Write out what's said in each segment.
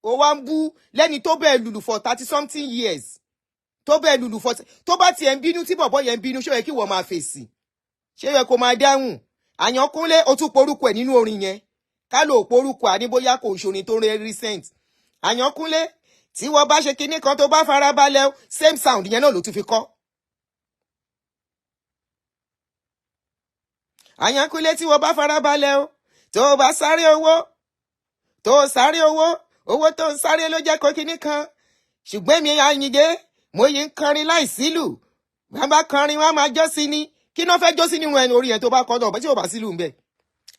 ó wá ń bú lẹ́ni tó bẹ́ẹ̀ lùlù for 30 something years tó bẹ́ẹ̀ lùlù for tó bá tiẹ̀ ń bínú tí bọ̀bọ́ yẹn ń bínú ṣé yẹ kí wọ́n máa fèsì ṣé yẹ kó máa dáhùn Àyànkúnlé ó tún porúkọ ẹ̀ nínú orin yẹn ká ló porúkọ àníbóyá kò ṣorin tó rẹ recent Àyànkúnlé tí wọ́n bá ṣe kinní kan tó bá farabalẹ̀ same sound yẹn náà ló tún fi kọ́. Àyànkúnlé tí wọ́n bá farabalẹ̀ o tó bá sáré owó tó sáré owó tó ń sáré ló jẹ́ kó kinní kan ṣùgbọ́n mi Àyìndé mo yìí ń kọrin láìsílù wọ́n bá kọrin wọ́n máa jó sí ni kí náà fẹ́ jó sí nínú ẹni orí yẹn tó bá kọ́ náà tí ò bá sílù ń bẹ̀.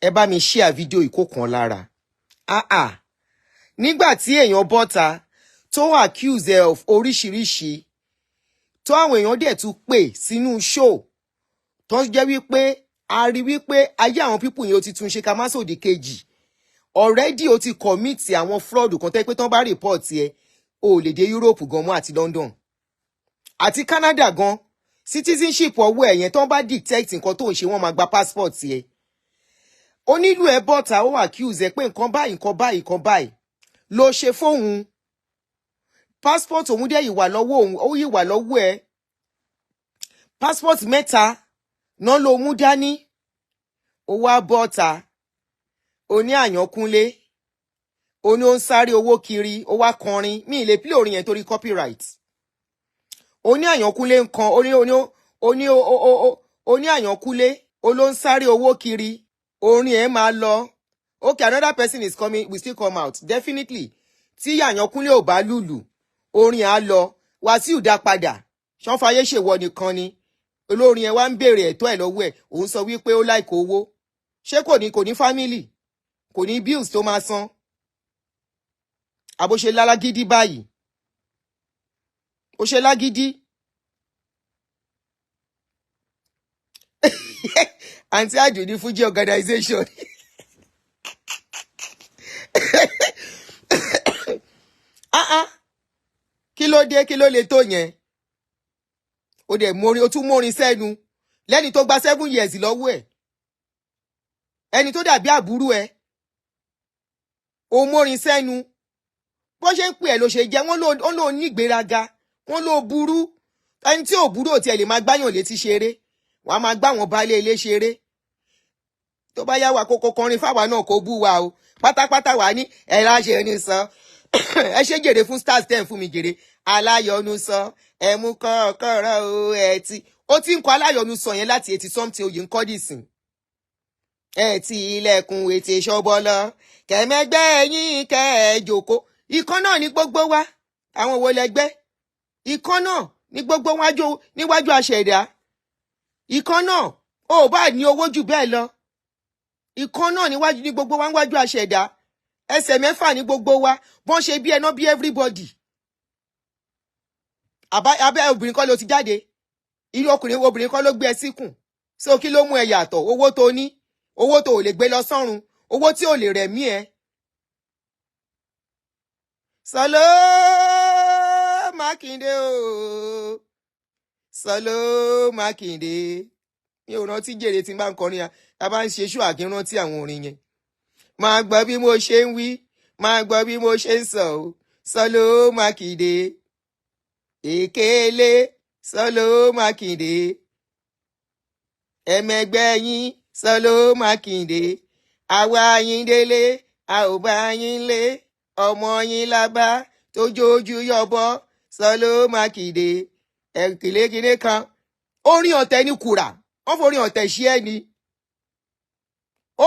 ẹ bá mi share fídíò ìkókan lára nígbà tí èèyàn bọ́ta tó accuse ẹ of oríṣiríṣi tó àwọn èèyàn dẹ̀ tún pè sínú show tó jẹ́ wípé a rí wípé ayé àwọn pípù yẹn ó ti tún ṣe ká má sòdì kejì already ó ti commit àwọn fraud kan tẹ́ pé tán bá report ẹ o lè dé Europe gan mọ́ àti London àti Canada gan citizenship ọwọ́ ẹ̀ yẹn tán bá detect nǹkan tó ń ṣe wọ́n máa gba passport ẹ onílù ẹ bọ́ta ó accuse ẹ pé nǹkan báyìí ló ṣe fóun passport òun dẹ̀ ìwà lọ́wọ́ òun ó yìí wà lọ́wọ́ ẹ passport mẹ́ta náà ló mú dání ó wá bọ́ta ó ní Àyànkúnlé ó ní ó ń sáré owó kiri ó wá kọrin mi lè play orin yẹn torí copyright ó ní Àyànkúnlé ń kan ó ní Àyànkúnlé ó ló ń sáré owó kiri orin ẹ̀ máa lọ okay another person is coming we still come out definitely tí Àyànkúnlé ò bá lùlù orin á lọ Wasiu dá padà ṣán fàyè ṣèwọ nìkan ni olórin ẹ wá ń béèrè ẹ̀tọ́ ẹ̀ lọ́wọ́ ẹ̀ òun sọ wípé ó like owó ṣé kò ní family kò ní bills tó máa san àbó ṣe lálágídí báyìí ó ṣe lágídí àǹtí àjò ní Fuji organization kí ló dé kí ló lè tó yẹn ó dẹ̀ mórin ó tún mórin sẹ́nu lẹ́ni tó gba 7 years lọ́wọ́ ẹ̀ ẹni tó dàbí àbúrò ẹ̀ ó mórin sẹ́nu bó ṣe ń pè ẹ́ ló ṣe jẹ́ wọ́n ló ní ìgbéraga wọ́n ló burú ẹni tí ò burú ò tiẹ̀ lè máa gbáyàn létí ṣeré wàá máa gbá wọn baálé ilé ṣeré tó bá yá wa kókó kọrin fáwa náà kó bú wa o pátápátá wà ní ẹ̀rọ àṣẹ ní sọ ẹ ṣe jèrè fún stars 10 fún mi jèrè aláyọnu sọ ẹ mú kọ́kọ́rọ́ o ẹ ti ó ti ń kọ aláyọnu sọ yẹn láti 80 something oyè ń kọ́ dìsìn ẹ ti ilẹ̀kùn ètè ṣọ́bọ́lọ́ kẹ̀mẹ́gbẹ́ yín kẹ́ẹ̀jòkó ikán náà ní gbogbo wa àwọn wo lẹgbẹ́ ikán náà ní gbogbo níwájú àṣẹ̀dá ikán náà ó bá ní owó jù bẹ́ẹ̀ lọ ikán náà níwájú ní gbogbo wa níwájú àṣẹ̀dá ẹsẹ̀ mẹ́fà ní gbogbo wa bọ́n ṣe bí ẹná bí everybody abẹ́ obìnrin kọ́ ló ti jáde irú obìnrin kọ́ ló gbé ẹ síkùn so kí ló mú ẹ yàtọ̀ owó tó ní owó tó ò lè gbé lọ sọ́run owó tí ò lè rẹ̀mí ẹ. Sọlọ Mákindé o Sọlọ Mákindé mi ò rántí jèrè tí n bá ń kọrin a bá ń ṣe ṣú àkínrántí àwọn orin yẹn máa gbọ́ bí mo ṣe ń wí máa gbọ́ bí mo ṣe ń sọ o Sọlọ Mákindé èkéle Sọlọ Mákindé ẹ̀mẹ̀gbẹ́ yín Sọlọ Mákindé àwa yín délé a ò bá yín lé ọmọ yín lábá tó jójú yọbọ Sọlọ Mákindé ẹ̀kìlékìlé kan orin ọ̀tẹ̀ ní kùrà wọ́n forin ọ̀tẹ̀ ṣí ẹ́ ni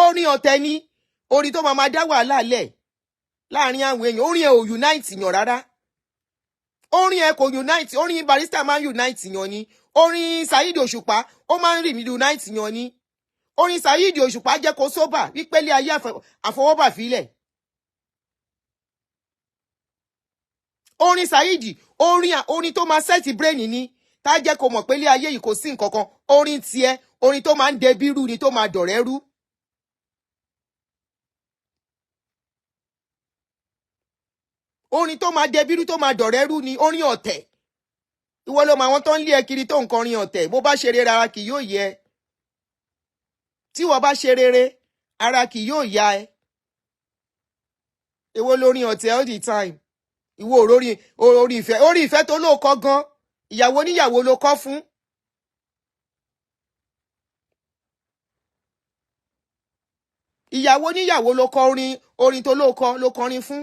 orin ọ̀tẹ̀ ní orin tó máa dá wàhálà lẹ̀ láàrin àwọn èèyàn orin ẹ̀ ò unite yàn rárá orin ẹ̀ kò unite orin Barrister máa ń unite yàn ni orin Saheed Òṣùpá ó máa ń rìn unite yàn ni orin Saheed Òṣùpá jẹ́ kó sóbà wípé lé ayé àfọwọ́bà fílẹ̀ orin Saheed orin tó máa set brain ni tá jẹ́ kó mọ̀ pé lé ayé yìí kò sí nǹkan kan orin tiẹ̀ orin tó máa ń dẹbírú ni tó máa dọ̀rẹ́ rú. Orin tó máa dẹbírú tó máa dọ̀rẹ́ rú ni orin ọ̀tẹ̀. Ìwọ ló máa wọn tó ń lé ẹ kiri tó ń kọrin ọ̀tẹ̀ bó bá ṣe rere ara kì yóò yẹ. Tí wọ́n bá ṣe rere ara kì yóò ya ẹ. èwo lórí ọ̀tẹ̀ all the time. Ìwọ orí ìfẹ́ tó ló kọ́ gan. Ìyàwó níyàwó ló kọ́ fún. Ìyàwó níyàwó ló kọ orin tó ló kọrin fún.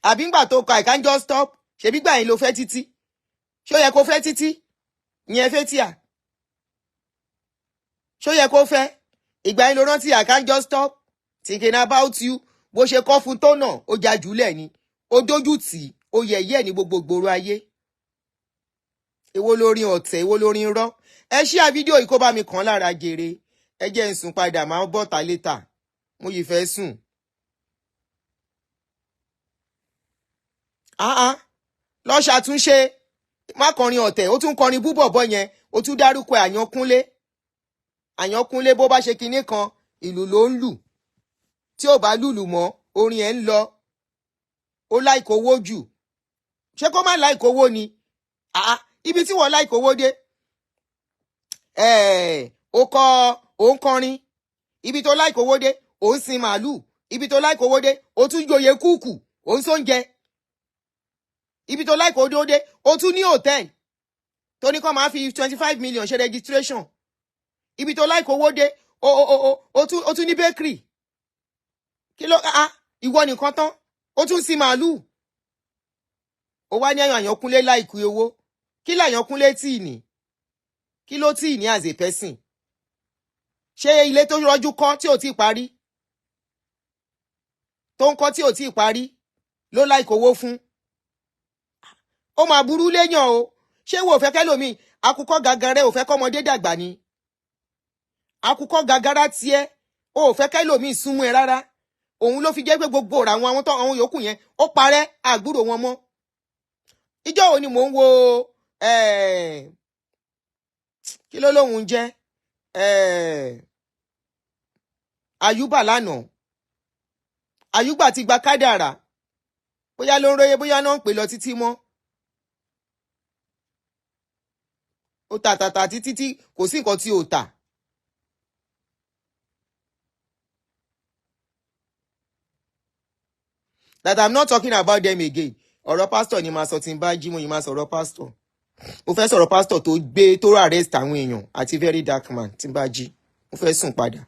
Àbí ńgbà tó kọ I can't just stop. Ṣebí gbà yín ló fẹ́ títí. Ṣó yẹ kó fẹ́ títí? Ìyẹn fẹ́ tíà. Ṣó yẹ kó fẹ́? Ìgbà yín ló rántí I can't just stop thinking about you. Bó ṣe kọ́ fún tó náà, ó já jùlẹ̀ ni. Ó dójú tì, ó yẹ̀yẹ́ ní gbogbo gbòòrò ayé. Èwo lórin ọ̀tẹ̀, èwo lórin rọ́. Ẹ share fídíò yìí kó bá mi kàn lára jèrè. Ẹ jẹ́ n sùn padà, máa bọ́ta létà. Mo yìí fẹ́ sùn. Lọ ṣàtúnṣe. Má kọrin ọ̀tẹ̀, ó tún kọrin búbọ̀bọ̀ yẹn, ó tún dárúkọ Àyànkúnlé. Àyànkúnlé bó bá ṣe kinní kan, ìlú ló ń lù. Tí ò bá lùlù mọ́, orin ẹ̀ ń lọ. Ó láìkò owó jù. Ṣé kó má láìkò owó ni? Ibi tí wọ́n láìkò owó dé. Ó ń kọrin. Ibi tó láìkò owó dé, ó ń sin màálù. Ibi tó láìkò owó dé, ó tún joyè kúùkù, ó ń sóúnjẹ. Ibi tó láìkò owó dé, ó tún ní hòtẹ́ẹ̀lì. Tó ní kó máa fi 25 million ṣe registration. Ibi tó láìkò owó dé, ó tún ní bakery. Kí ló ìwọ nìkan tán, ó tún sin màálù. Ó wá ní Àyànkúnlé láìkú owó. Kí l'Àyànkúnlé tí ní? Kí ló tí ní as a person? Ṣé ilé tó rọ́jú kọ́ tí ò tí parí? Tó ń kọ́ tí ò tí parí ló láìkó owó fún? Ó máa burú léyàn o. Ṣé wo fẹ́ kẹ́lòmí àkùkọ gàgàrẹ ò fẹ́ kọ́mọdé dàgbà ni? Àkùkọ gàgàrà tiẹ̀ ò fẹ́ kẹ́lòmí súnmọ́ ẹ rárá. Òun ló fi jẹ́ pé gbogbo ọ̀rọ̀ àwọn yòókù yẹn ó parẹ́ àgbúrò wọn mọ́. Ìjọ́ wo ni mò ń wo kí ló lóhun jẹ́ Àyùbá lánàá. Àyùbá ti gba kádàrá. Bóyá ló ń róye, bóyá náà ń pè lọ títí mọ́. Ó tà títí kò sí nǹkan tí ó tà. That I'm not talking about them again. Ọ̀rọ̀ pastor ni máa sọ tí n bá jí mo yìí máa sọ̀rọ̀ pastor. Mo fẹ́ sọ̀rọ̀ pastor tó arrest àwọn èèyàn àti very dark man tí n bá jí. Mo fẹ́ sùn padà.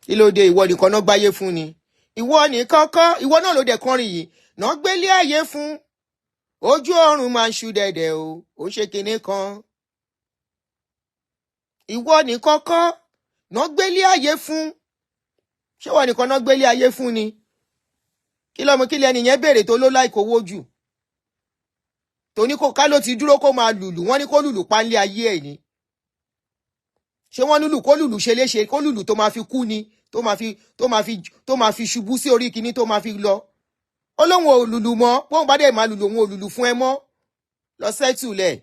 Kí ló dé, ìwọ nìkan náà gbáyé fún ni? Ìwọ nìkan kọ́, ìwọ náà ló dẹ̀ kọrin yìí. Náà gbélé ayé fún. Ojú ọ̀run máa ń ṣú dẹ̀dẹ̀ o. Ó ṣe kinní kan. Ìwọ nìkan kọ́, náà gbélé ayé fún. Ṣé ìwọ nìkan náà gbélé ayé fún ni? Kí lẹ́ni yẹn béèrè tó ló láìkó owó jù? Tó ní kó ká ló ti dúró kó máa lùlù, wọ́n ní kó lùlù pánlé ayé ẹ̀ ni. Ṣé wọ́n lùlù kó lùlù ṣe léṣe, kó lùlù tó máa fi kú ni, tó máa fi ṣubú sí orí kinní tó máa fi lọ. Ó lóun ò lùlù mọ́, bóun bá dẹ̀ máa lùlù òun ò lùlù fún ẹ mọ́. Lọ sẹ́tù lẹ̀.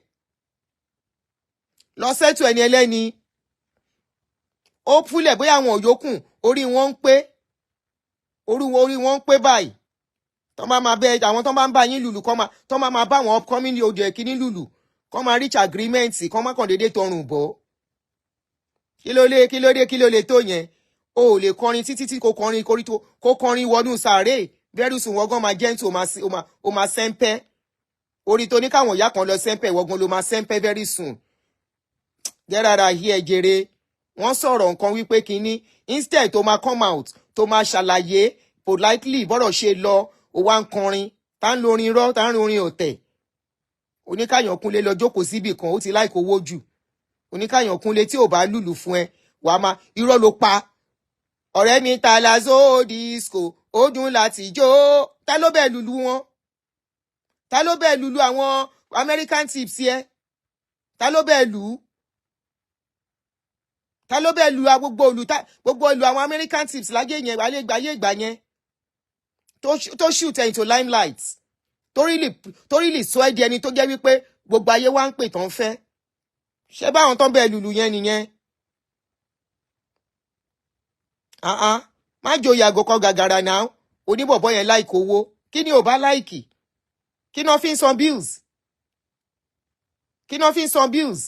Lọ sẹ́tù ẹni ẹlẹ́ni. Ó fúlẹ̀ bóyá àwọn òyòkù orí wọn ń pé. Orí wọn ń pé báyìí. Tọ́ máa bẹ àwọn tó máa ń bá yín lùlù tọ́ máa bá àwọn upcoming odò ẹ̀kíní lùlù. Kọ́ máa reach agreement, kọ́ máa kàn déédéé tọrùn bọ̀. Kí ló lè tó yẹn? O ò lè kọrin títí tí kò kọrin wọnú sàárè. Very soon wọ́gán máa gentle, o máa sẹ́ńpẹ́. Orí tó ní káwọn ìyá kan lọ sẹ́ńpẹ́, wọ́gán ló máa sẹ́ńpẹ́ very soon. Gẹ́rara yí ẹ jèrè. Wọ́n sọ̀rọ̀ nǹkan wípé kinní. Instead tó máa come out, tó máa ṣàlàyé politely bọ́rọ̀ ṣe lọ, ó wá ń kọrin. Tá ń lorin rọ́, tá ń lorin ọ̀tẹ̀. Oníkàyànkúnlé lọ jókòó síbì kan, ó ti láìkó owó jù. Oníkàyànkúnlé tí ò bá lùlù fún ẹ, wàá máa irọ́ ló pa. Ọ̀rẹ́ mi ta la zo disco, ó dùn láti jó. Ta ló bẹ́ẹ̀ lùlù wọn? Ta ló bẹ́ẹ̀ lùlù àwọn American tips yẹ? Ta ló bẹ́ẹ̀ lù? Ta ló bẹ́ẹ̀ lù gbogbo olù àwọn American tips láyé yẹn, ayé ìgbà yẹn? Tó shoot into limelight. Torí lè sọ ẹ́ di ẹni tó jẹ́ wípé gbogbo ayé wá ń pè tán fẹ́. Ṣé báwọn tán bẹ́ẹ̀ lùlù yẹn nìyẹn? Má joyè àgọ́kọ́ gàgàrà náà. Oníbọ̀bọ̀ yẹn láìkó owó. Kí ni ò bá láìkì? Kí náà fi ń san bills? Kí náà fi ń san bills?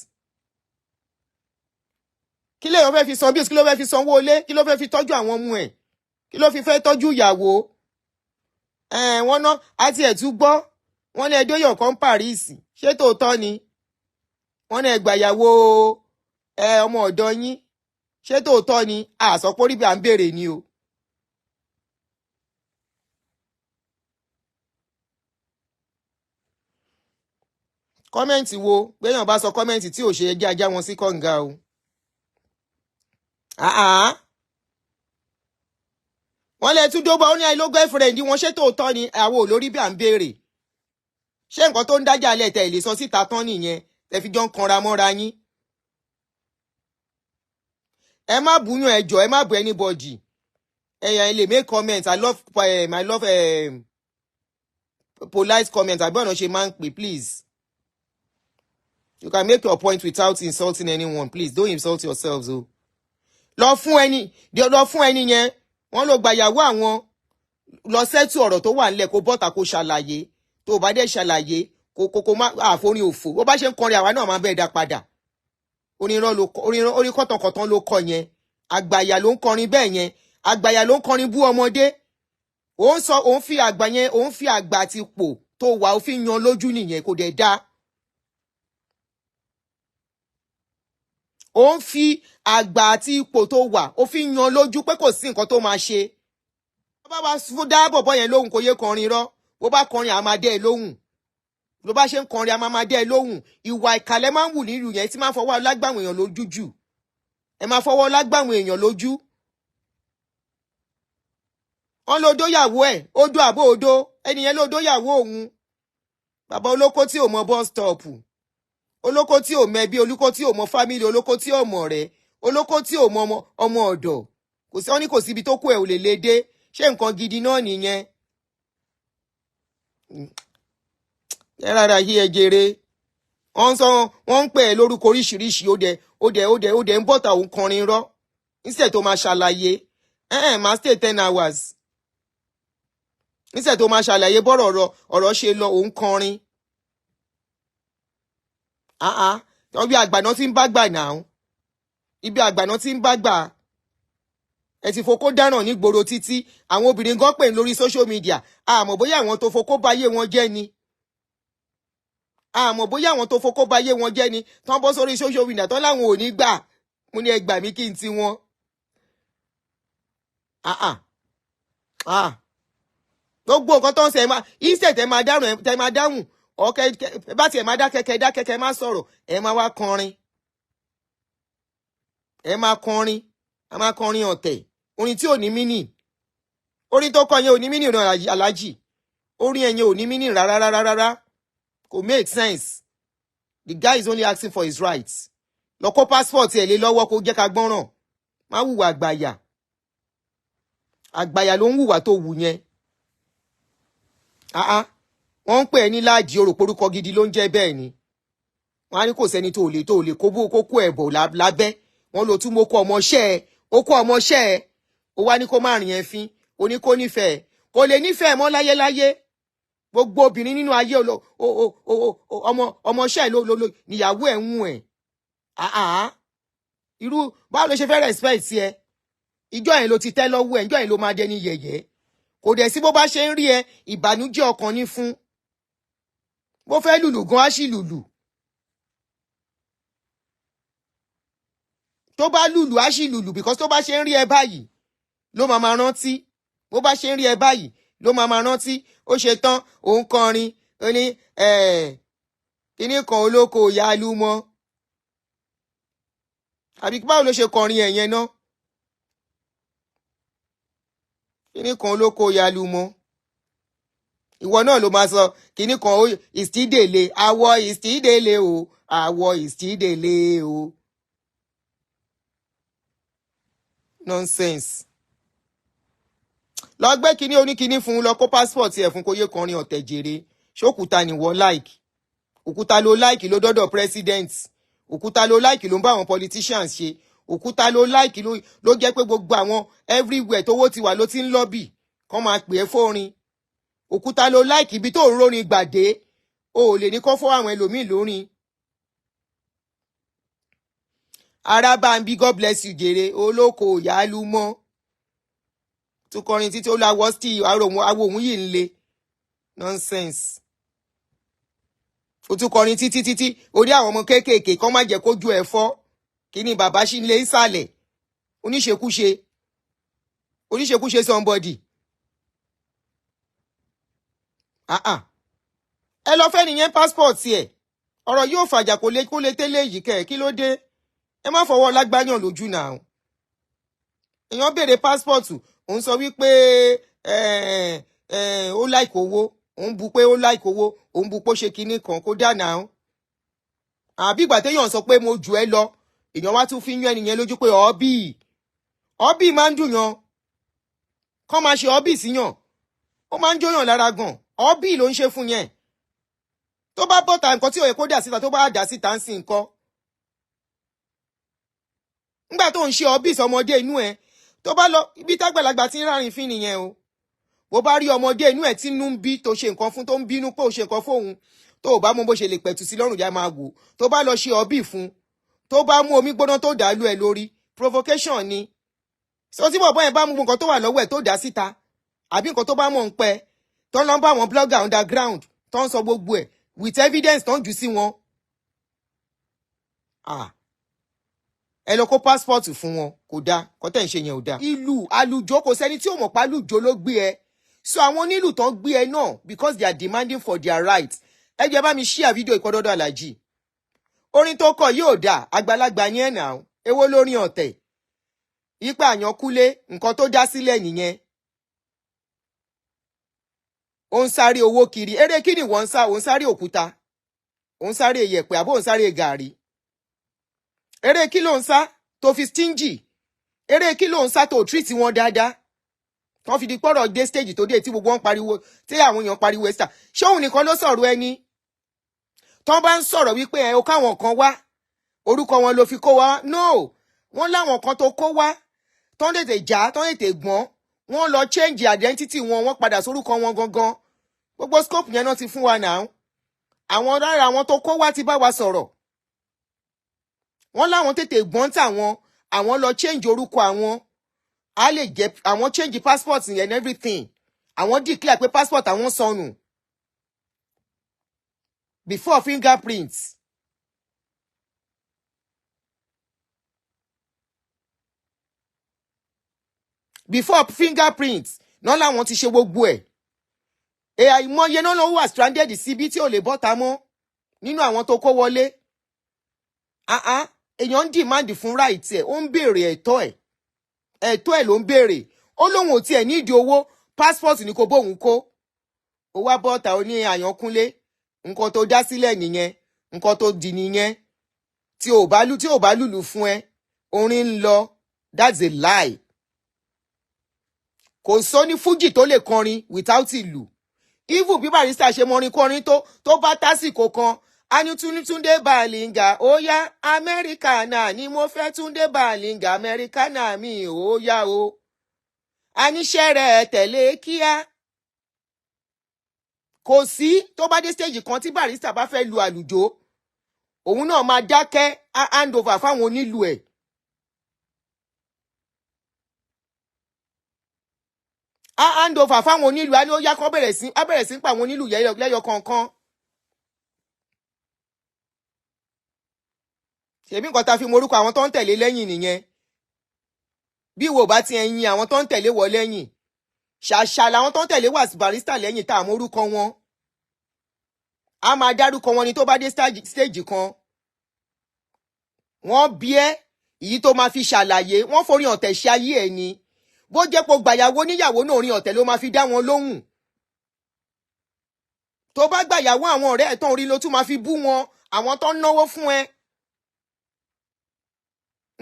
Kí lèèyàn fẹ́ fi san bills? Kí ló fẹ́ fi sanwó ilé? Kí ló fẹ́ fi tọ́jú àwọn ọmọ ẹ̀? kí ló fi fẹ́ tọ́jú ìyàwó wọ́n ná àti ẹ̀tún gbọ́ wọ́n ní ẹjọ́ yọ̀ kan Paris ṣé tòótọ́ ni wọ́n ní ẹgbà ìyàwó ọmọ ọ̀dọ́ yín ṣé tòótọ́ ni àsọpọ̀ rí bí à ń béèrè ni o. kọ́mẹ́ǹtì wo gbéyàn bá sọ kọ́mẹ́ǹtì tí ò ṣe ẹjẹ́ ajá wọn sí kọ̀ǹga o. wọ́n lè tún dóbọ̀ ó ní àìló girlfriend wọn ṣé tòótọ́ ni àwọn olórí bí à ń béèrè. ṣé nǹkan tó ń dájà lẹ́tẹ̀ ìlè sọ síta tán nìyẹn ẹ fi jọ ń kanra mọ́ra yín. ẹ má búyàn ẹjọ́ ẹ má bú anybody. ẹ̀yàn ilé make comment I love polite comment àbí ọ̀nà ṣe máa ń pè please. You can make your point without insulting anyone. Please don't insult yourselves. Oh. Lọ fún ẹni yẹn wọ́n ló gba ìyàwó àwọn lọ sẹ́tù ọ̀rọ̀ tó wà nílẹ̀ kó bọ́ta kó ṣàlàyé tó bá dẹ̀ ṣàlàyé kó má àforí òfò bó bá ṣe ń kọrin àwa náà máa bẹ́ẹ̀ dá padà. Orin kọ̀tànkọ̀tàn ló kọ yẹn àgbàyà ló ń kọrin bẹ́ẹ̀ yẹn àgbàyà ló ń kọrin bú ọmọdé. Òun fi àgbà yẹn òun fi àgbà àti ipò tó wà ó fi yan lójú nìyẹn kò dẹ̀ dá. ó ń fi àgbà àti ipò tó wà ó fi yan lójú pé kò sí nǹkan tó máa ṣe. bá wá fún dá bọ̀bọ̀ yẹn lóhùn kò yé kọrin rọ́ bó bá kọrin a máa dẹ́ ẹ lóhùn ló bá ṣe ń kọrin a máa dẹ́ ẹ lóhùn. ìwà ìkàlẹ̀ máa ń wù nílùú yẹn tí máa ń fọwọ́ lágbàwọn èèyàn lójú jù ẹ máa fọwọ́ lágbàwọn èèyàn lójú. wọ́n ló dóyàwó ẹ̀ ó dó àbó odó ẹnìyẹn ló dóyàwó òun. bàbá olóko tí ò mọ bus stop olóko tí ò mẹbí olóko tí ò mọ fámìlì olóko tí ò mọ rẹ̀ olóko tí ò mọ ọmọ ọ̀dọ̀ kò sí wọn ní kò síbi tó kó ẹ ò lè lè dé ṣé nǹkan gidi náà nìyẹn. ẹ rárá yí ẹ jèrè wọ́n ń pè é lórúkọ oríṣiríṣi ó dẹ̀ ń bọ̀tà òun kọrin rọ́ instead tó máa ṣàlàyé máa stay 10 hours instead tó máa ṣàlàyé bọ́rọ̀ ọ̀rọ̀ ṣe lọ òun kọrin. ibi àgbàná tí ń bá gbà náà ibi àgbàná tí ń bá gbà ẹ ti fokó dáràn nígboro títí àwọn obìnrin gan pè lórí social media àmọ́ bóyá àwọn tó fokó báyé wọn jẹ́ ni àmọ́ bóyá àwọn tó fokó báyé wọn jẹ́ ni tán bọ́ sórí social media tán láwọn ò ní gbà mo ní ẹ gbà mí kí n ti wọn. gbogbo nǹkan tó ń ṣe ìṣẹ̀ tẹ máa dáhùn ọ̀kẹ́ bá tiẹ̀ máa dákẹ́kẹ́ má sọ̀rọ̀ ẹ máa wá kọrin a máa kọrin ọ̀tẹ̀ orin tí ò ní mínì orin tó kọ yẹn ò ní mínì ìran aláàjì orin ẹ̀yẹn ò ní mínì rárá kò make sense. The guy is only asking for his rights. Lọ kó passport ẹ̀ lé lọ́wọ́ kó jẹ́ ká gbọ́ràn má hùwà àgbàyà ló ń hùwà tó wù yẹn. Wọ́n ń pè ẹ́ ní láàjì oròporúkọ gidi ló ń jẹ́ bẹ́ẹ̀ ni wọ́n á ní kò sẹ́ni tó lè kó ẹ̀bọ̀ lábẹ́ wọ́n ló tún mọ́ kó ọmọọṣẹ́ ẹ̀ ó wá ní kó má rìn ẹ̀fín ó ní kó nífẹ̀ẹ́ kò lè nífẹ̀ẹ́ mọ́ láyéláyé gbogbo obìnrin nínú ayé ọmọọṣẹ́ ló níyàwó ẹ̀ ń wù ẹ̀ irú báwo ló ṣe fẹ́ respect ẹ ìjọ yẹn ló ti tẹ́ lọ́wọ́ ẹ̀ ìjọ yẹn ló máa dẹni yẹ̀yẹ́ kò dẹ̀ sí bó bá ṣe ń rí ẹ ìbànújẹ́ ọkàn ní fún bó fẹ́ lùlù gan á sì lùlù tó bá lùlù á sì lùlù because tó bá ṣe ń rí ẹ báyìí ló máa rántí bó bá ṣe ń rí ẹ báyìí ló máa rántí ó ṣe tán òun kọrin ó ní kíní kan olóko ìyá lú mọ́ àbí báwo ló ṣe kọrin ẹ̀yẹn náà kíní kan olóko ìyá lú mọ́ ìwọ náà ló máa sọ kíní kan ìstídèlé àwọ̀ ìstídèlé o àwọ̀ ìstídèlé o nonsense. Lọ gbé kíní oníkíní fún un lọ kó passport ẹ̀ fún kó yé kọrin ọ̀tẹ̀ jèrè ṣókúta ni wọ́n like òkúta ló like ló dọ́dọ̀ president òkúta ló like ló ń bá àwọn politicians ṣe òkúta ló like ló jẹ́ pé gbogbo àwọn everywhere tówó ti wà ló ti ń lọ́bì kán máa pè é fórin òkúta ló like ibi tó ń rórin gbàdé o ò lè ní kó fọ́ àwọn ẹlòmíì lórin. Arábàmbí God bless you jèrè olóko ìyálù mọ́ tún kọrin títí ó láwọ́ sí awo òun yìí ń le nonsense. Ó tún kọrin títí orí àwọn ọmọ kéékèèké kán má jẹ́ kójú ẹ̀ fọ́ kí ni bàbá ṣì ń lé ìsàlẹ̀ oníṣekúṣe somebody. Ẹ lọ fẹ́ nìyẹn passport ẹ̀ ọ̀rọ̀ yóò fàjà kó lè tẹ́lẹ̀ yìí kẹ́ kí ló dé ẹ má fọwọ́ lágbáyàn lójú náà. Èèyàn béèrè passport òun sọ wípé ó like owó òun bu pé ó like owó òun bu pé ó ṣe kinní kan kó dà náà. Àbí ìgbà téèyàn sọ pé mo jù ẹ́ lọ èèyàn wá tún fi ń yán ẹnìyẹn lójú pé ọ́bì máa ń dùn yan kọ́ máa ṣe ọ́bì síyàn ó máa ń jóyàn lára gan ọ́bì ló ń ṣe fún yẹn. Tó bá bọ́ta nǹkan tí ó yẹ kó dà síta tó bá dà síta ń sin nǹkan. Nígbà tó ń ṣe ọ́bì sọmọdé inú ẹ tó bá lọ ibi tágbàlagbà tí ń rárin fín nìyẹn o. Bó bá rí ọmọdé inú ẹ tí inú ń bí tó ṣe nǹkan fún tó ń bínú pé ó ṣe nǹkan fóun tó ò bá mọ bó ṣe lè pẹ̀tù sí lọ́rùn yá máa wò tó bá lọ ṣe ọ́bì fún tó bá mú omi gbóná tó dà lú ẹ lórí provocation ni. So tí bọ̀bọ́ yẹn bá mú nǹkan tó wà lọ́wọ́ ẹ̀ tó dà síta àbí nǹkan tó bá mọ̀ ń pẹ́ tó ń lọ bá àwọn blogger underground tó ń sọ gbogbo ẹ̀ with evidence tó ń jù sí wọn. Ẹ lọ kó passport fún wọn kò dáa kọ́tẹ́ ń ṣe yẹn ò dáa. Ìlù àlùjọ kò sẹ́ni tí ò mọ̀ pa àlùjọ ló gbé ẹ. So àwọn onílù tó ń gbé ẹ náà because they are demanding for their rights. Ẹ jẹ́ bá mi share fídíò ìkọ́dọ́dọ́ Àlàjì. Orin tó kọ yóò dáa àgbàlagbà yẹn náà èwo lórin ọ̀tẹ̀. Ipa àyànkúlé nǹkan tó dá sílẹ̀ nìyẹn. Ó ń sáré owó kiri eré kí ni wọ́n ń sá ó ń sáré òkúta ó ń sáré iyẹ̀pẹ̀ àbó ó ń sáré gàrí. Eré kí ló ń sá tó fi stingy eré kí ló ń sá tó treat wọn dáadáa tó fi di pọ́rọ̀ dé stage tó dé tí gbogbo wọn pariwo tí àwọn èèyàn pariwo ẹ̀sà ṣé òun nìkan ló sọ̀rọ̀ ẹni tó bá ń sọ̀rọ̀ wípé ẹ̀ o káwọn kan wá orúkọ wọn ló fi kó wá no wọ́n láwọn kan tó kó wá tó ń tètè já tó ń tètè gbọ́n wọ́n lọ change identity wọn wọ́n padà sórúkọ wọn gangan gbogbo scope yẹn náà ti fún wa náà àwọn lára àwọn tó kó wá ti bá wa sọ̀rọ̀ wọ́n láwọn tètè gbọ́n tàwọn àwọn lọ change orúkọ àwọn á lè jẹ́ àwọn change passport and everything àwọn declare pé passport àwọn sọnù before fingerprints. Before fingerprints náà làwọn ti ṣe gbogbo ẹ̀. Àìmọye náà ló wà stranded síbi tí ò lè bọ́ta mọ́ nínú àwọn tó kó wọlé. Èèyàn ń demand fún right ẹ̀ ó ń béèrè ẹ̀tọ́ ẹ̀ ló ń béèrè ó lóun ò tiẹ̀ nídìí owó passport ni kò bóun kó. Ó wá bọ́ta ó ní Àyànkúnlé nǹkan tó dá sílẹ̀ nìyẹn nǹkan tó di nìyẹn tí ò bá lùlù fún ẹ orin ń lọ that's a lie. Kò sọ ní Fuji tó lè kọrin without ìlù. Even bí Barrister ṣe mọrin kọrin tó bá tásìkò kan a ní Túndé Bàlíngà ó yá Amẹ́ríkà náà ni mo fẹ́ Túndé Bàlíngà Amẹ́ríkà náà mi ó yá o. A níṣẹ́ rẹ̀ tẹ̀lé kíá. Kò sí tó bá dé stage kan tí Barrister bá fẹ́ lu àlùjó òun náà máa dákẹ́ hand over fáwọn onílù ẹ̀. Hand over fáwọn onílù á ní ó yá kó bẹ̀rẹ̀ sí pa àwọn onílù lẹ́yọ kọ̀ọ̀kan. Ṣèbí nǹkan ta fi morúkọ àwọn tó ń tẹ̀lé lẹ́yìn nìyẹn. Bí wo bá ti ẹ̀yìn àwọn tó ń tẹ̀lé wọ lẹ́yìn. Ṣàṣà làwọn tó ń tẹ̀lé wà Barrister lẹ́yìn tá àmórúkọ wọn. A máa dárúkọ wọn ni tó bá dé stage kan. Wọ́n bí ẹ́ èyí tó máa fi ṣàlàyé wọ́n forí ọ̀tẹ̀ ṣe ayé ẹ̀ ni. Bó jẹ́ pé gbàyàwó níyàwó náà orin ọ̀tẹ̀ ló máa fi dá wọn lóhùn. Tó bá gbàyàwó àwọn ọ̀rẹ́ ẹ̀ tán orí ló tún máa fi bú wọn àwọn tó ń náwó fún ẹ.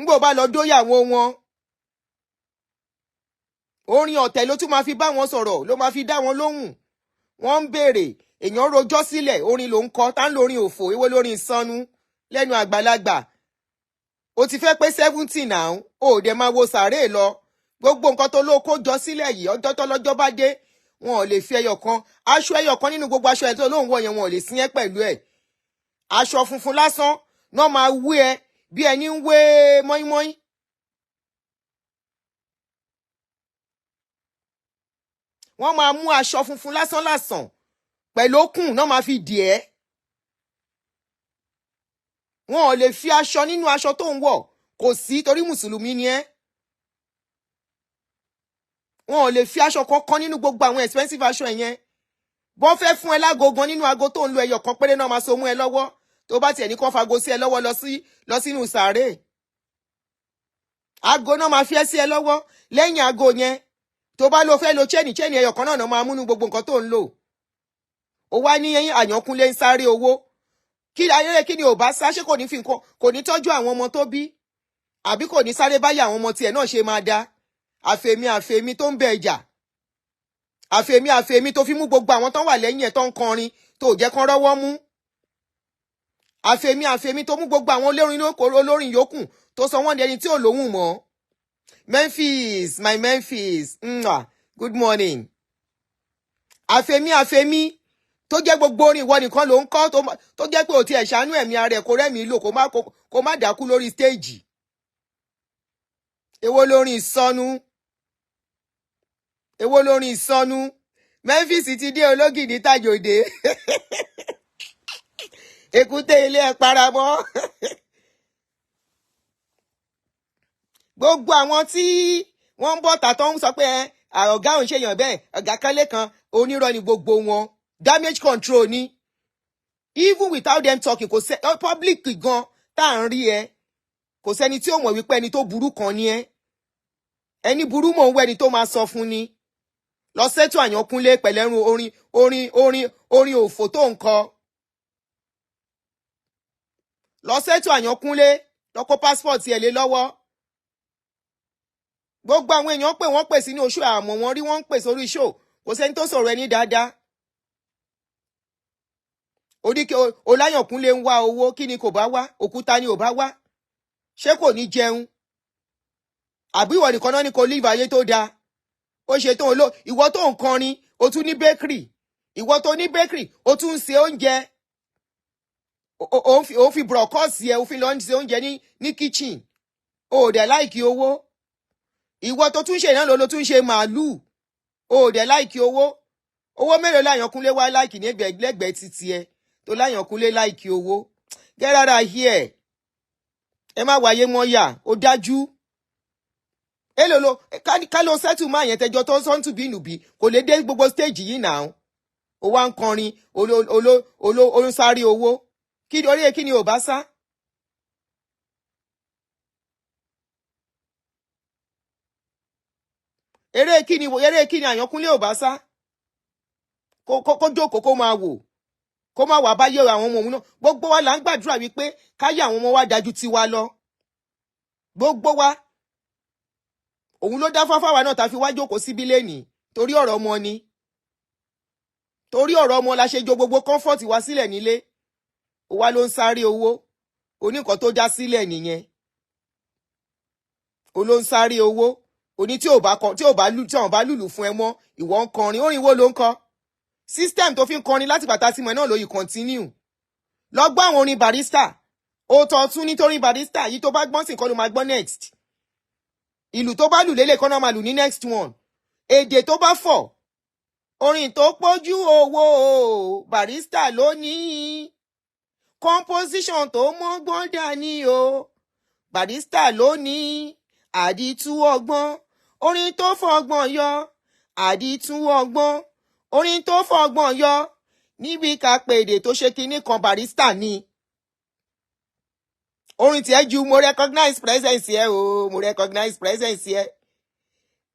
Ńgbò bá lọ dóyàwó wọn. Orin ọ̀tẹ̀ ló tún máa fi bá wọn sọ̀rọ̀ ló máa fi dá wọn lóhùn. Wọ́n ń béèrè èèyàn rojọ́ sílẹ̀ orin ló ń kọ tá ń lórin òfò èwo lórin ìsọnù lẹ́nu àgbàlagbà. O ti fẹ́ pé 70 náà ó dẹ̀ máa wo sàárè lọ. Gbogbo nǹkan tó ló kó jọ sílẹ̀ yìí ọjọ́ tó lọ́jọ́ bá dé wọn ò lè fi ẹyọ kan aṣọ ẹyọ kan nínú gbogbo aṣọ ẹ̀ tó lóun wọ̀ yẹn wọn ò lè sin ẹ́ pẹ̀lú ẹ̀. Aṣọ funfun lásán náà máa wé ẹ bí ẹni ń wé mọ́ínmọ́ín. wọ́n máa mú aṣọ funfun lásán pẹ̀lú okùn náà máa fi dì ẹ́. Wọn ò lè fi aṣọ nínú aṣọ tó ń wọ̀, kò sí, torí mùsùlùmí ni ẹ́. Wọn ò lè fi aṣọ kankan nínú gbogbo àwọn expensive aṣọ yẹn. Bọ́n fẹ́ fún ẹ lágo gan nínú ago tó ń lo ẹyọ kan péré náà máa so mú ẹ lọ́wọ́. Tó bá tiẹ̀ ní kó fago sí ẹ lọ́wọ́ lọ sínú sàárè. Ago náà máa fi ẹ́ sí ẹ lọ́wọ́. Lẹ́yìn ago yẹn, tó bá lo fẹ́ lo chain ẹyọ kan náà máa múnú gbogbo nǹkan tó ń lò. Ó wá ní Àyànkúnlé ń sáré owó. Kí ayẹyẹ kí ni ò bá sá, ṣé kò ní fi nǹkan, kò ní tọ́jú àwọn ọmọ tó bí? Àbí kò ní sáré báyìí àwọn ọmọ tiẹ̀ náà ṣe máa dá? Àfèmí tó ń bẹ ìjà. Àfèmí tó fi mú gbogbo àwọn tó wà lẹ́yìn ẹ̀ tó ń kọrin tó jẹ́ kán rọ́wọ́ mú. Àfèmí tó mú gbogbo àwọn olórin yòókù tó sọ wọ́n di ẹni tí ò lóhùn mọ́. Memphis, my Memphis, good morning. Àfèmí tó jẹ́ gbogbo orin ìwọ nìkan ló ń kọ́, tó jẹ́ pé ò tiẹ̀ ṣàánú ẹ̀mí ara ẹ̀ kó rẹ́mi lò kó má dákú lórí stéèjì. Èwo lórin ìsọnù? Memphis ti dé ológìní tàjòdè. Èkúté ilé ẹ̀ paramọ́. Gbogbo àwọn tí wọ́n ń bọ̀ tàtọ́ ń sọ pé ọ̀gá òun ṣèyàn bẹ́ẹ̀, ọ̀gá kánlé kan onírọ́ ni gbogbo wọn. Damage control ni. Even without them talking, kò sẹ́ public gan tá à ń rí ẹ. Kò sẹ́ni tí ó mọ̀ wípé ẹni tó burú kan ni ẹ. Ẹni burú mọ̀ ń wẹ́ ẹni tó máa sọ fún ni. Lọ sẹ́tù Àyànkúnlé pẹ̀lẹ́rùn orin òfò tó ń kọ. Lọ sẹ́tù Àyànkúnlé, lọ kó passport ẹ̀ lé lọ́wọ́. Gbogbo àwọn èèyàn pè wọ́n pè sí ní oṣù àmọ́ wọn rí wọ́n ń pè sórí show. Kò sẹ́ni tó sọ̀rọ̀ ẹni dáadáa. Ọláyànkúnlé ń wá owó, kí ni kò bá wá? Òkúta ni ò bá wá. Ṣé kò ní jẹun? Àbí ìwọ nìkan náà ni kò live ayé tó dáa? Ó ṣe tó ìwọ tó ń kọrin, o tún ní bakery. Ìwọ tó ní bakery, o tún ń ṣe oúnjẹ. O fi brocos yẹ, o fi lọ ń ṣe oúnjẹ ní kitchen. O dẹ̀ láìkí owó. Ìwọ tó tún ṣe náà ló tún ṣe màálù. O dẹ̀ láìkí owó. Owó mélòó l'Àyànkúnlé wá láìkí ní lẹ́gbẹ̀ẹ́ títí ẹ tó l'Àyànkúnlé láìkí owó. Get out of here. Ẹ má wáyé mọ́ yà, ó dájú. Èlòlò ká ló settle máa yẹn tẹjọ tó sọ́n tùbí nùbí kò lè dé gbogbo stage yìí náà. Ó wá ń kọrin olóńsáré owó. Orí kí ni ò bá sá? Eré kí ni Àyànkúnlé ò bá sá? Kó jókòó kó máa wò. Kó má wà báyé àwọn ọmọ òun náà. Gbogbo wa là ń gbàdúrà wípé káyé àwọn ọmọ wa dájú tiwa lọ. Gbogbo wa. Òun ló dá fáfáwa náà ta fi wá jókòó síbí lénìí. Torí ọ̀rọ̀ ọmọ ni. Torí ọ̀rọ̀ ọmọ la ṣe jo gbogbo comfort wa sílẹ̀ nílé. Ó wá ló ń sáré owó. Oníkan tó já sílẹ̀ nìyẹn. Ó ló ń sáré owó. Oní tí ò bá lùlù fún ẹ mọ́, ìwọ ń kọrin. Orin wo ló ń kọ? System tó fi ń kọrin láti bàtà sí mọ̀ náà ló yìí continue. Lọ gbọ́ àwọn orin Barrister. Ó tọ́ tún nítorí Barrister yìí tó bá gbọ́n sí nǹkan ló máa gbọ́ next. Ìlù tó bá lù lélẹ̀ kan náà máa lù ní next one. Èdè tó bá fọ̀. Orin tó pójú owó Barrister lónìí. Composition tó mọ́gbọ́n dání o. Barrister lónìí. Àdìtú ọgbọ́n. Orin tó fọgbọ́n yọ. Àdìtú ọgbọ́n. Orin tó fọgbọ́n yọ. Níbi ká pé èdè tó ṣe kinní kan Barrister ni. Orin tí ẹ ju mo recognize presence ẹ o. Mo recognize presence ẹ.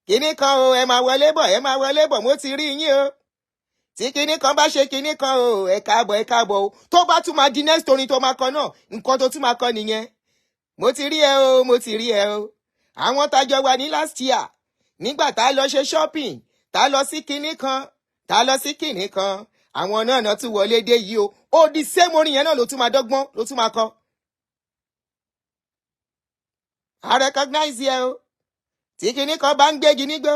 Kinní kan o, ẹ máa wọlé bọ̀, mo ti rí yín o. Tí kinní kan bá ṣe kinní kan o, ẹ káàbọ̀ o. Tó bá tún máa di next orin tó máa kọ náà, nǹkan tó tún máa kọ nìyẹn. Mo ti rí ẹ o. Àwọn tájọ wà ní last year. Nígbà tá lọ ṣe shopping, tá lọ sí kinní kan, àwọn náà tún wọlé dé yìí o. Ó di same orin yẹn náà ló tún máa dọ́gbọ́n, ló tún máa kọ. I recognize yẹ o. Tí kinní kan bá ń gbégi nígbó,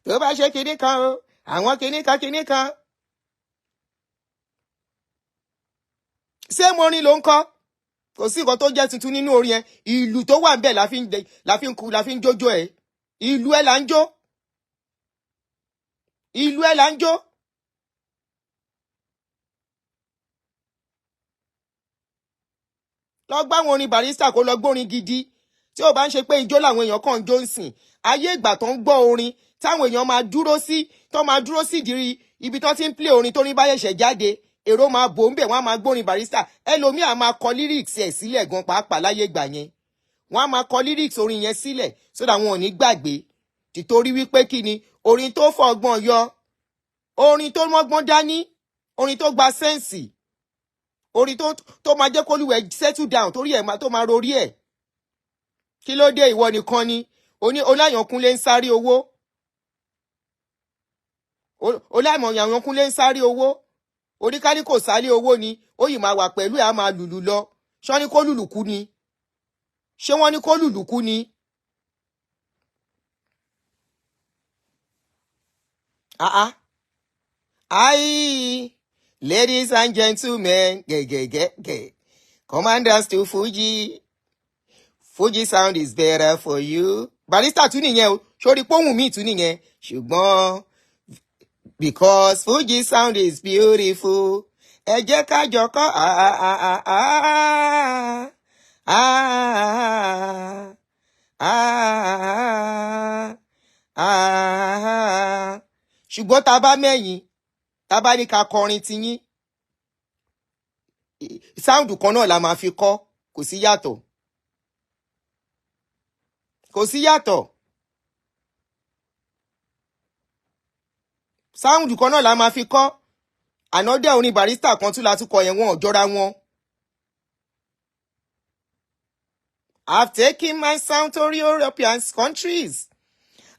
tó bá ṣe kinní kan o, àwọn kinní kan. Same orin ló ń kọ. Kò sí nǹkan tó jẹ́ tuntun nínú orin yẹn. Ìlù tó wà ńbẹ̀ la fi ń jójó ẹ̀. Ìlù ẹ̀ là ń jó. ìlú ẹ̀ là ń jó. lọ gbá àwọn orin Barrister kó lọ gbórin gidi tí ó bá ń ṣe pé ijó làwọn èèyàn kàn ń jó ń sìn. Ayé ìgbà tó ń gbọ́ orin táwọn èèyàn máa dúró sí ìdírí ibi tó ti ń play orin tó ní báyẹ̀ṣẹ̀ jáde, èrò máa bò ń bẹ̀, wọ́n á máa gbórin Barrister. Ẹlòmíì á máa kọ lyrics ẹ̀ sílẹ̀ gan pàápàá láyé ìgbà yẹn. Wọ́n á máa kọ lyrics orin yẹn sílẹ̀ so that wọn ò ní gbàgbé. Títorí wípé kí ni orin tó fọgbọ́n yọ, orin tó mọ́gbọ́n dání, orin tó gba sẹ́ǹsì, orin tó máa jẹ́ kólúwẹ̀ settle down torí ẹ̀ tó máa rorí ẹ̀. Kí ló dé ìwọ nìkan ni Ọláyànkúnlé ń sáré owó. Ọláyànkúnlé ń sáré owó. Oníkálí kò sáré owó ni ó yìí máa wà pẹ̀lú ẹ̀ á máa lùlù lọ. Ṣé wọ́n ní kó lùlù kú ni? Ṣé wọ́n ní kó lùlù kú ni? Aye, ladies and gentlemen, commanders to Fuji. Fuji sound is better for you. Barrister tún nìyẹn o, sórí pohùn mi tún nìyẹn. Ṣùgbọ́n because Fuji sound is beautiful. Ẹ jẹ́ ká jọ kọ́ ṣùgbọ́n tá bá mẹ́yìn, tá bá ní ká kọrin tiyín, sound kan náà la máa fi kọ́, kò sí yàtọ̀. Kò sí yàtọ̀. Sound kan náà la máa fi kọ́. Another orin Barrister kan tún la tún kọ yẹn wọn ò jọra wọn. I've taken my sound to European countries.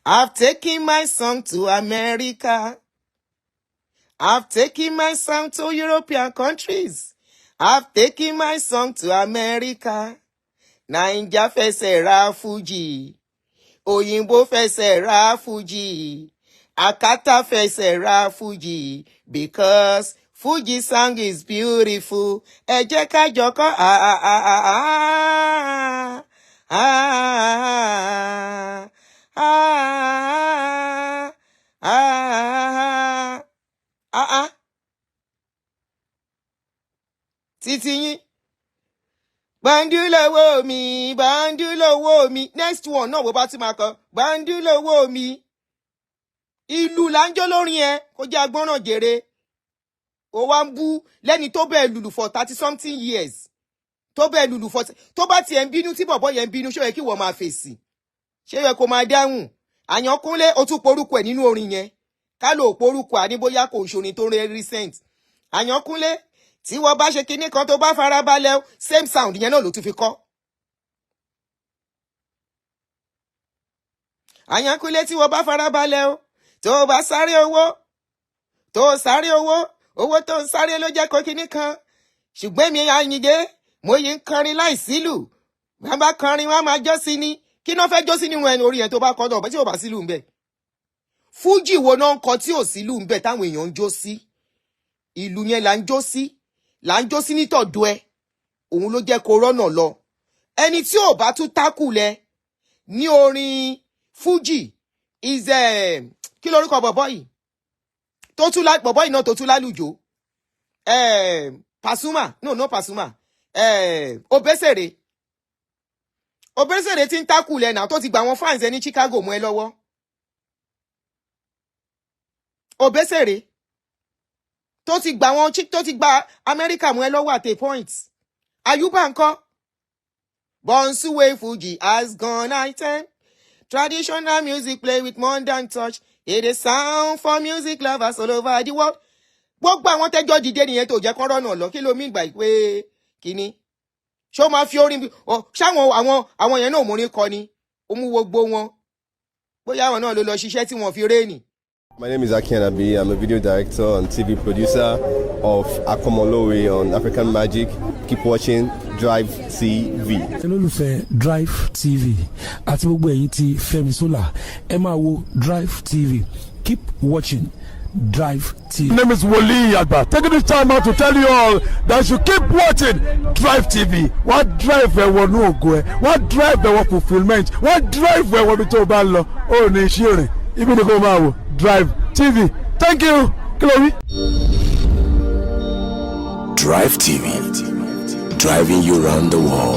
I've taken my song to America. I've taken my song to European countries. I've taken my song to America. Naija fẹsẹ̀ ra Fuji. Òyìnbó fẹsẹ̀ ra Fuji. Akata fẹsẹ̀ ra Fuji. Because Fuji song is beautiful. Ẹ jẹ́ ká jọ kọ́ títí yín. Gbàndúlówó mi, gbàndúlówó mi. Next one náà wo bá ti máa kọ. Gbàndúlówó mi. Ìlú là ń jó lórin ẹ, kó jẹ́ agbọ́nràn jèrè. Ó wá ń bú lẹ́ni tó bẹ́ẹ̀ lùlù for 30 something years. Tó bẹ́ẹ̀ lùlù for tó bá tiẹ̀ ń bínú tí bọ̀bọ́ yẹn ń bínú, ṣé ó yẹ kí wọ́n máa fèsì? Ṣé ó yẹ kó máa dáhùn? Àyànkúnlé ó tún porúkọ ẹ̀ nínú orin yẹn. Ká ló porúkọ àní bóyá kò ṣorin tó rẹ recent. Àyànkúnlé tí wọ́n bá ṣe kinní kan tó bá farabalẹ̀ same sound yẹn náà ló tún fi kọ́. Àyànkúnlé tí wọ́n bá farabalẹ̀ tó bá sáré owó tó ń sáré ló jẹ́ kó kinní kan. Ṣùgbọ́n mi Ayinde mo yìí ń kọrin láìsílù. Wọ́n bá kọrin wọ́n máa jó sí ni. Kí náà fẹ́ jó sí nínú ẹni orí yẹn tó bá kọ́ náà tí ò bá sílù ń bẹ̀. Fuji wo náà ń kọ tí ò sílù ń bẹ̀ táwọn èèyàn ń jó sí. Ìlú yẹn là ń jó sí. Là ń jó sí nítọ̀dọ̀ ẹ. Òun ló jẹ́ kó rọ́nà lọ. Ẹni tí ò bá tún tákùlẹ̀ ní orin Fuji is kí lórúkọ bọ̀bọ́ yìí? Bọ̀bọ́ yìí náà tó tún lálùjò. Pasuma. No Pasuma. Obesere. Obesere ti ń tákùlẹ̀ náà tó ti gba àwọn fans ẹ ní Chicago mọ́ ẹ lọ́wọ́. Obesere. Tó ti gba America mọ́ ẹ lọ́wọ́ at a point. Ayuba ńkọ́? Bonsuwe Fuji has gone item. Traditional music play with modern touch. It is sound for music lovers all over the world. Gbogbo àwọn tẹ́jọ́ dìde nìyẹn tó jẹ́ kán rọ́nà lọ. Kí ló mí gbà pé kíní? Ṣó máa fi orin bí ṣáwọn àwọn yẹn náà mórin kọ ni? Ó mú gbogbo wọn. Bóyá àwọn náà ló lọ ṣiṣẹ́ tí wọ́n fi réènì. My name is Ayinde. I'm a video director and TV producer of Akomolowe on African Magic. Keep watching Drivetv. Olólùfẹ́ Drivetv àti gbogbo ẹ̀yin tí Fẹ́mi Sola ẹ máa wo Drivetv. Keep watching Drivetv. My name is Wasiu Ayinde. Taking this time out to tell you all that you keep watching Drivetv. What drive ẹ̀wọ̀ ní ògo ẹ̀? What drive ẹ̀wọ̀ fulfilment? What drive ẹ̀wọ̀ bí tó bá lọ? Ó ní iṣẹ́ rẹ̀. Ibi ni kò máa wò Drivetv. thank you Chloe. Drive TV, driving you around the world.